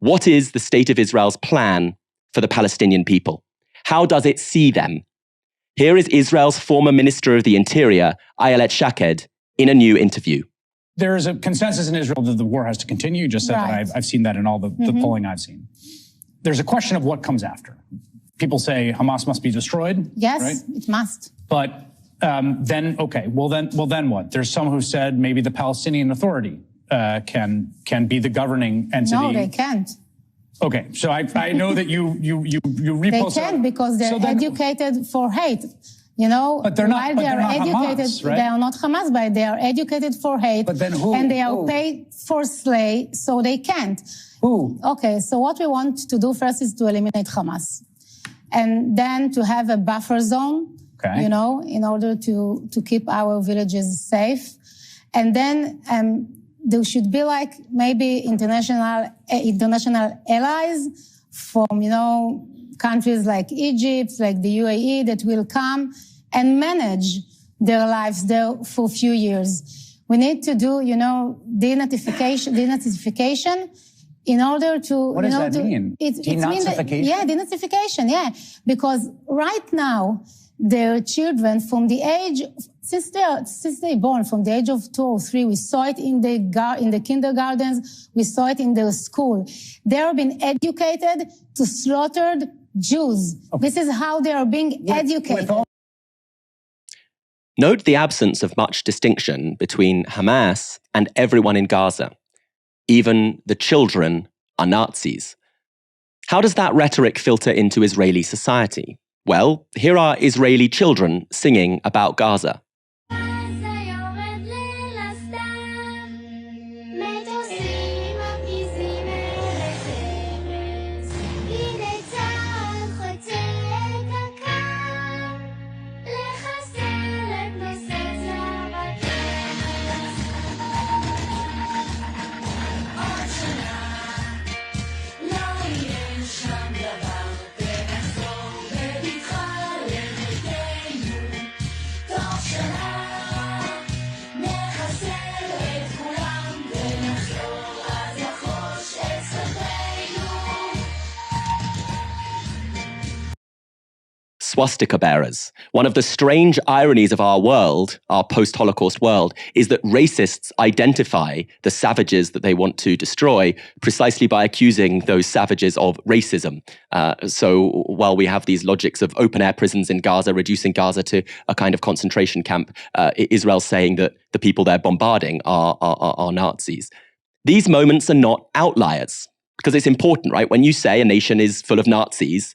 What is the State of Israel's plan for the Palestinian people? How does it see them? Here is Israel's former Minister of the Interior, Ayelet Shaked, in a new interview. There is a consensus in Israel that the war has to continue. You just said that. I've seen that in all the polling I've seen. There's a question of what comes after. People say Hamas must be destroyed. Yes, right? It must. But then what? There's some who said maybe the Palestinian Authority can be the governing entity. No, they can't. Okay, so I know that you repost. They can't because they're educated for hate. You know, but they're not. While but they are educated, Hamas, right? they are not Hamas, but they are educated for hate. But then who? And they are paid for slay, so they can't. Who? Okay, so what we want to do first is to eliminate Hamas, and then to have a buffer zone. Okay. You know, in order to keep our villages safe, and then there should be like maybe international allies from, you know, countries like Egypt, like the UAE, that will come and manage their lives there for a few years. We need to do, you know, denazification in order to... What does that mean? Denazification? Yeah, denazification, yeah. Because right now, their children from the age, since they're born, from the age of 2 or 3, we saw it in the kindergartens, we saw it in their school. They are being educated to slaughtered Jews. Okay. This is how they are being educated. Note the absence of much distinction between Hamas and everyone in Gaza. Even the children are Nazis. How does that rhetoric filter into Israeli society? Well, here are Israeli children singing about Gaza. Swastika bearers. One of the strange ironies of our world, our post-Holocaust world, is that racists identify the savages that they want to destroy precisely by accusing those savages of racism. So while we have these logics of open-air prisons in Gaza, reducing Gaza to a kind of concentration camp, Israel's saying that the people they're bombarding are Nazis. These moments are not outliers. Because it's important, right? When you say a nation is full of Nazis,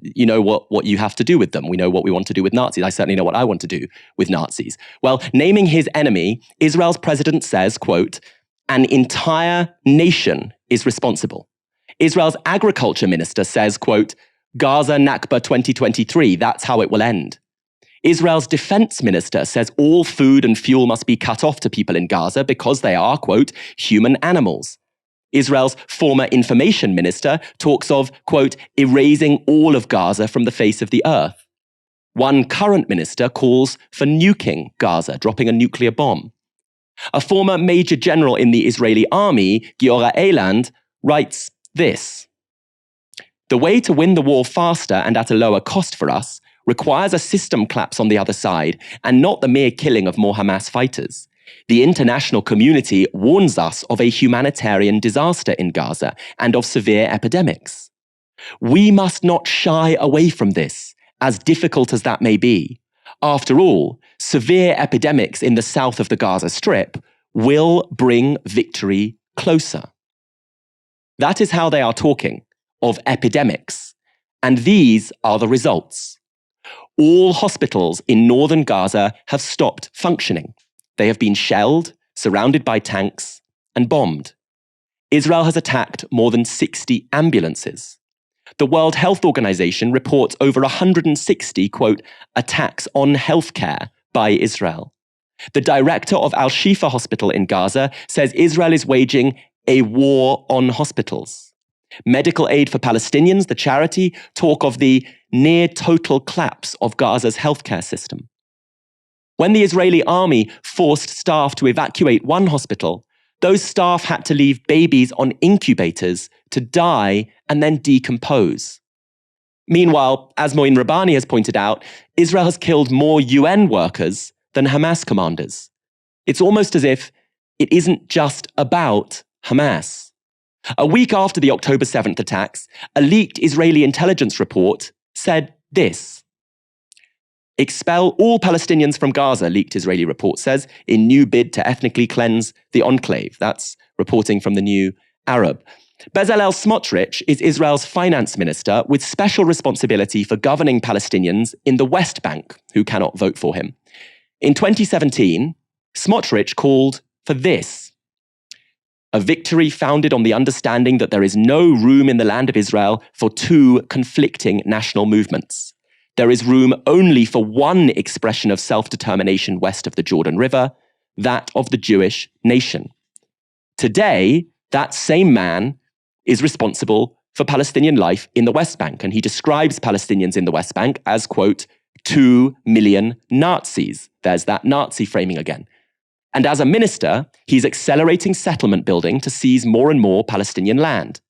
you know what you have to do with them. We know what we want to do with Nazis. I certainly know what I want to do with Nazis. Well, naming his enemy, Israel's president says, quote, an entire nation is responsible. Israel's agriculture minister says, quote, Gaza Nakba 2023, that's how it will end. Israel's defense minister says all food and fuel must be cut off to people in Gaza because they are, quote, human animals. Israel's former information minister talks of, quote, erasing all of Gaza from the face of the earth. One current minister calls for nuking Gaza, dropping a nuclear bomb. A former major general in the Israeli army, Giora Eiland, writes this: the way to win the war faster and at a lower cost for us requires a system collapse on the other side and not the mere killing of more Hamas fighters. The international community warns us of a humanitarian disaster in Gaza and of severe epidemics. We must not shy away from this, as difficult as that may be. After all, severe epidemics in the south of the Gaza Strip will bring victory closer. That is how they are talking, of epidemics. And these are the results. All hospitals in northern Gaza have stopped functioning. They have been shelled, surrounded by tanks, and bombed. Israel has attacked more than 60 ambulances. The World Health Organization reports over 160, quote, attacks on healthcare by Israel. The director of Al-Shifa Hospital in Gaza says Israel is waging a war on hospitals. Medical Aid for Palestinians, the charity, talk of the near total collapse of Gaza's healthcare system. When the Israeli army forced staff to evacuate one hospital, Those staff had to leave babies on incubators to die and then decompose. Meanwhile, as Moin Rabbani has pointed out, Israel has killed more UN workers than Hamas commanders. It's almost as if it isn't just about Hamas. A week after the October 7th attacks, a leaked Israeli intelligence report said this. Expel all Palestinians from Gaza, leaked Israeli report says, in new bid to ethnically cleanse the enclave. That's reporting from the New Arab. Bezalel Smotrich is Israel's finance minister with special responsibility for governing Palestinians in the West Bank who cannot vote for him. In 2017, Smotrich called for this: a victory founded on the understanding that there is no room in the land of Israel for two conflicting national movements. There is room only for one expression of self-determination west of the Jordan River, that of the Jewish nation. Today, that same man is responsible for Palestinian life in the West Bank, and he describes Palestinians in the West Bank as, quote, 2 million Nazis. There's that Nazi framing again. And as a minister, he's accelerating settlement building to seize more and more Palestinian land.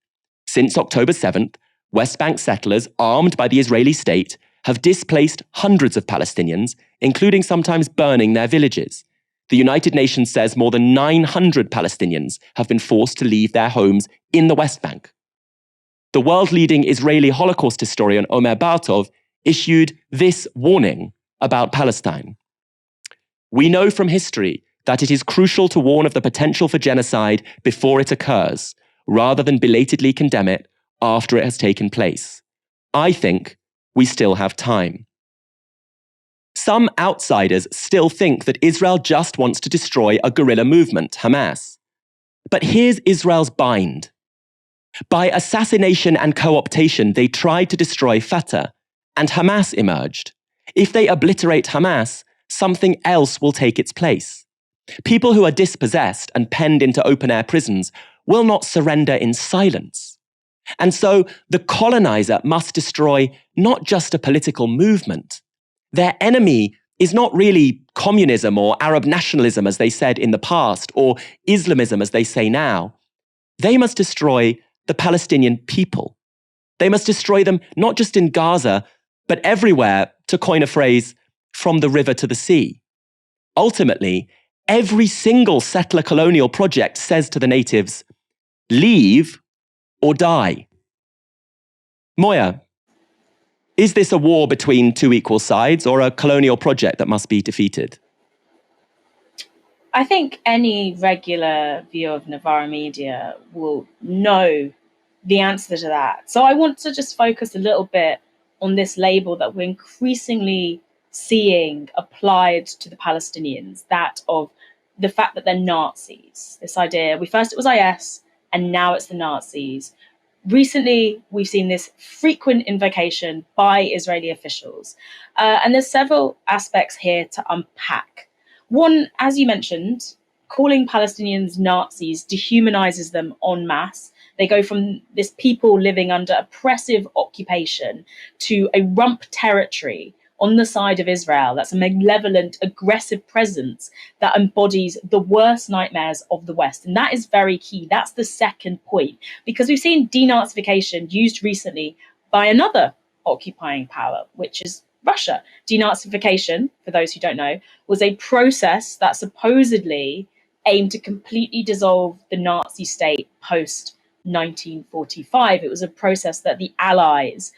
Since October 7th, West Bank settlers, armed by the Israeli state, have displaced hundreds of Palestinians, including sometimes burning their villages. The United Nations says more than 900 Palestinians have been forced to leave their homes in the West Bank. The world-leading Israeli Holocaust historian Omer Bartov issued this warning about Palestine. We know from history that it is crucial to warn of the potential for genocide before it occurs, rather than belatedly condemn it after it has taken place. I think we still have time. Some outsiders still think that Israel just wants to destroy a guerrilla movement, Hamas. But here's Israel's bind. By assassination and co-optation, they tried to destroy Fatah, and Hamas emerged. If they obliterate Hamas, something else will take its place. People who are dispossessed and penned into open-air prisons will not surrender in silence. And so the colonizer must destroy not just a political movement. Their enemy is not really communism or Arab nationalism, as they said in the past, or Islamism, as they say now. They must destroy the Palestinian people. They must destroy them not just in Gaza, but everywhere, to coin a phrase, from the river to the sea. Ultimately, every single settler colonial project says to the natives, leave or die. Moya, is this a war between two equal sides or a colonial project that must be defeated? I think any regular viewer of Novara media will know the answer to that. So I want to just focus a little bit on this label that we're increasingly seeing applied to the Palestinians, that of the fact that they're Nazis. This idea, first it was IS, and now it's the Nazis. Recently, we've seen this frequent invocation by Israeli officials. And there's several aspects here to unpack. One, as you mentioned, calling Palestinians Nazis dehumanizes them en masse. They go from this people living under oppressive occupation to a rump territory on the side of Israel. That's a malevolent, aggressive presence that embodies the worst nightmares of the West. And that is very key. That's the second point, because we've seen denazification used recently by another occupying power, which is Russia. Denazification, for those who don't know, was a process that supposedly aimed to completely dissolve the Nazi state post 1945. It was a process that the Allies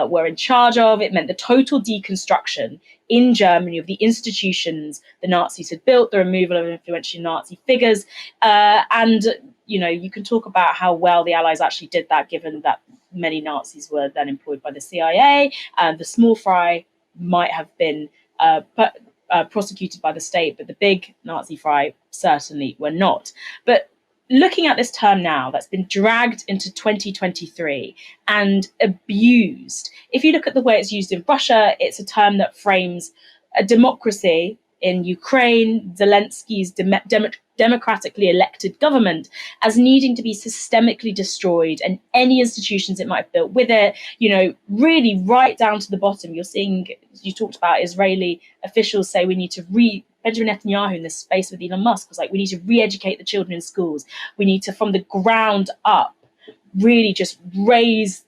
were in charge of. It meant the total deconstruction in Germany of the institutions the Nazis had built, the removal of influential Nazi figures. And, you know, you can talk about how well the Allies actually did that, given that many Nazis were then employed by the CIA. And the small fry might have been prosecuted by the state, but the big Nazi fry certainly were not. But looking at this term now that's been dragged into 2023 and abused, if you look at the way it's used in Russia, it's a term that frames a democracy in Ukraine, Zelensky's democratically elected government, as needing to be systemically destroyed, and any institutions it might have built with it, you know, really right down to the bottom. You're seeing, you talked about Israeli officials say we need to Benjamin Netanyahu in this space with Elon Musk was like, we need to re-educate the children in schools. We need to, from the ground up, really just raise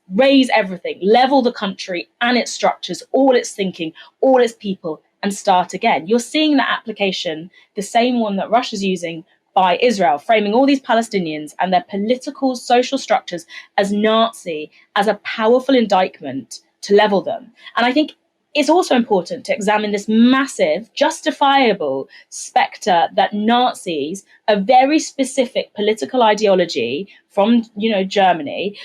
everything, level the country and its structures, all its thinking, all its people, and start again. You're seeing that application, the same one that Russia's using by Israel, framing all these Palestinians and their political, social structures as Nazi, as a powerful indictment to level them. And I think it's also important to examine this massive, justifiable spectre that Nazis, a very specific political ideology from, Germany,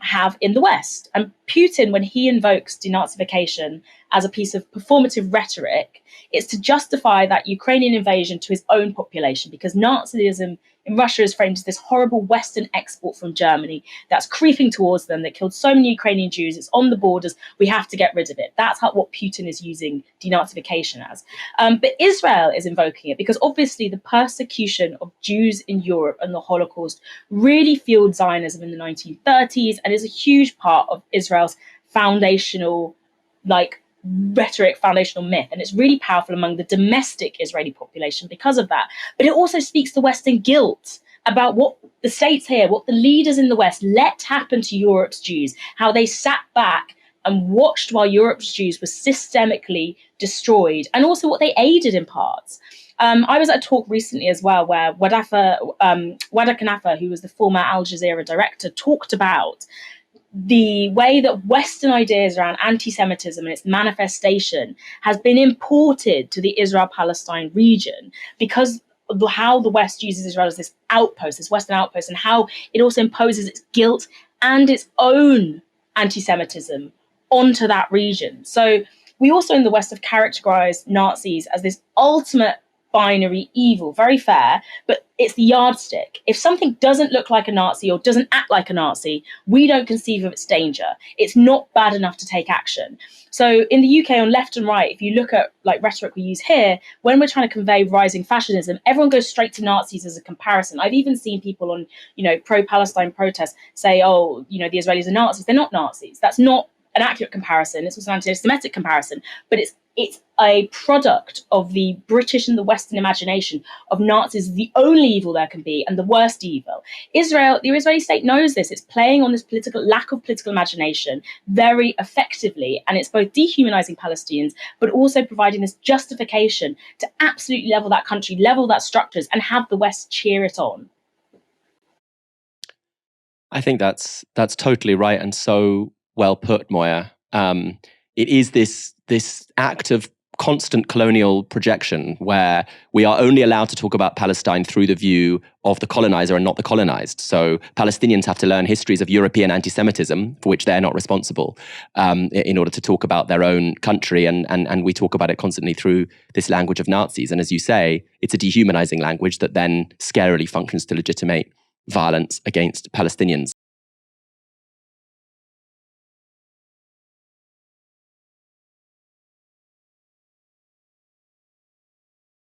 have in the West. And Putin, when he invokes denazification as a piece of performative rhetoric, it's to justify that Ukrainian invasion to his own population, because Nazism in Russia is framed as this horrible Western export from Germany that's creeping towards them, that killed so many Ukrainian Jews. It's on the borders. We have to get rid of it. That's what Putin is using denazification as. But Israel is invoking it because obviously the persecution of Jews in Europe and the Holocaust really fueled Zionism in the 1930s and is a huge part of Israel's foundational, rhetoric, foundational myth, and it's really powerful among the domestic Israeli population because of that. But it also speaks to Western guilt about what the states here, what the leaders in the West let happen to Europe's Jews, how they sat back and watched while Europe's Jews were systemically destroyed, and also what they aided in parts. I was at a talk recently as well where Wada Kanafa, who was the former Al Jazeera director, talked about the way that Western ideas around anti-Semitism and its manifestation has been imported to the Israel-Palestine region because of how the West uses Israel as this outpost, this Western outpost, and how it also imposes its guilt and its own anti-Semitism onto that region. So we also in the West have characterized Nazis as this ultimate binary evil, very fair, but it's the yardstick. If something doesn't look like a Nazi or doesn't act like a Nazi, we don't conceive of its danger. It's not bad enough to take action. So in the UK, on left and right, if you look at rhetoric we use here, when we're trying to convey rising fascism, everyone goes straight to Nazis as a comparison. I've even seen people on, pro-Palestine protests say, oh, the Israelis are Nazis. They're not Nazis. That's not an accurate comparison. It's also an anti-Semitic comparison, but it's a product of the British and the Western imagination of Nazis the only evil there can be and the worst evil. The Israeli state knows this. It's playing on this lack of political imagination very effectively, and it's both dehumanizing Palestinians, but also providing this justification to absolutely level that country, level that structures, and have the West cheer it on. I think that's totally right and so well put, Moya. It is this act of constant colonial projection where we are only allowed to talk about Palestine through the view of the colonizer and not the colonized. So Palestinians have to learn histories of European anti-Semitism, for which they're not responsible, in order to talk about their own country. And we talk about it constantly through this language of Nazis. And as you say, it's a dehumanizing language that then scarily functions to legitimate violence against Palestinians.